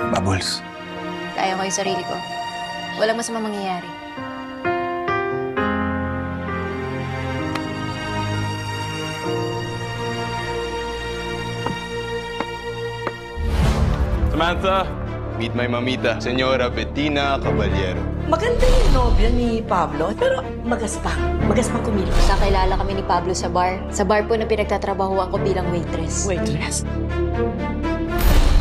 Bubbles. Kaya ko yung sarili ko. Walang masamang mangyayari. Samantha, meet my mamita, Señora Bettina Caballero. Maganda yung nobya ni Pablo, pero magaspang. Magaspang kumilos. Nakilala kami ni Pablo sa bar. Sa bar po na pinagtatrabahuan ko bilang waitress. Waitress?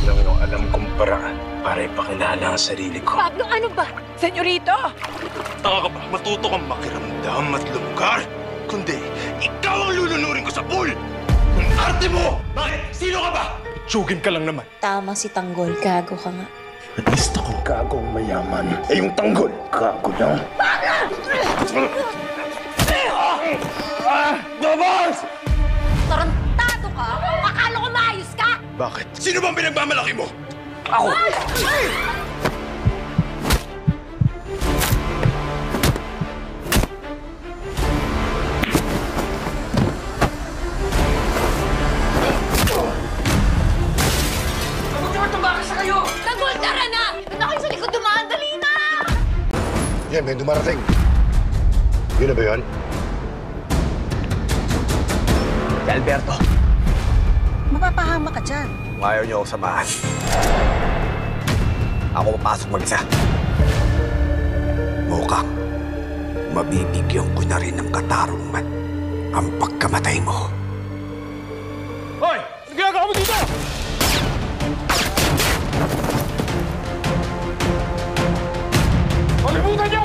Alam mo, alam kong paraan para ipakilala ang sarili ko. Pablo, ano ba? Senyorito! Taka ka ba? Matuto kang makiramdam at lugar. Kundi, ikaw ang lulunurin ko sa pool! Ang arte mo! Bakit? Sino ka ba? Tsugin ka lang naman. Tama si Tanggol. Gago ka nga. At least akong gagong mayaman. Eh, yung tanggol, gago lang. Babas! Tarantado ka? Akala ko maayos ka? Bakit? Sino bang pinagmamalaki mo? Ako! Tanggol, tara na! Doon na kayo sa likod dumaan, dali na! Yan, may dumarating. Yun na ba yun? Si Alberto. Mapapahama ka dyan. Kung ayaw niyo akong samahan, ako papasok mag-isa. Mukhang mabibigyan ko na rin ng katarungan ang pagkamatay mo. Hoy! Ano ginagawa mo dito? Kalimutan niyo!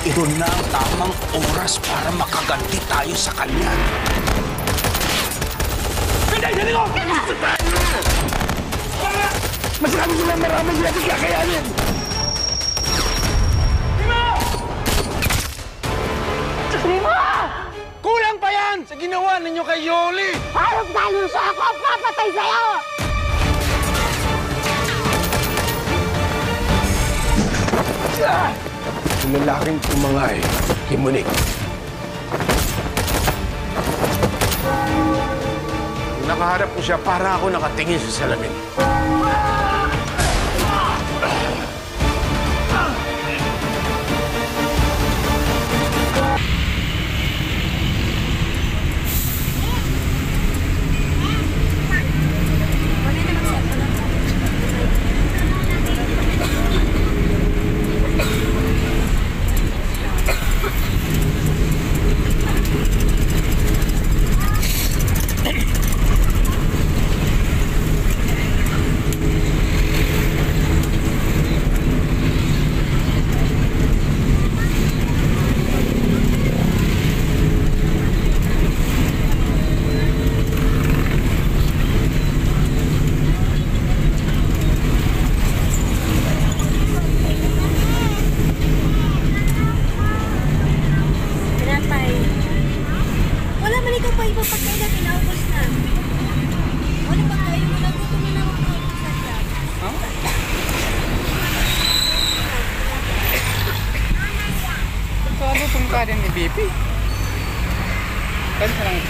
Ito na ang tamang oras para makaganti tayo sa kanya. Hindi! Hindi ko! Masyado sila marami sila kakayanin! Kulang pa yan sa ginawa ninyo kay Yoli! Harap daluso ako ang papatay sa'yo! Yung lalaking umangay, Kimunik. Nakaharap ko siya para ako nakatingin sa salamin. Wala man ikaw pa ibang pagkain na pinaubos na. Wala pa kayo mo lang gusto mo na maubos na siya. Saan itong kanin ni Bibi? Kan sarang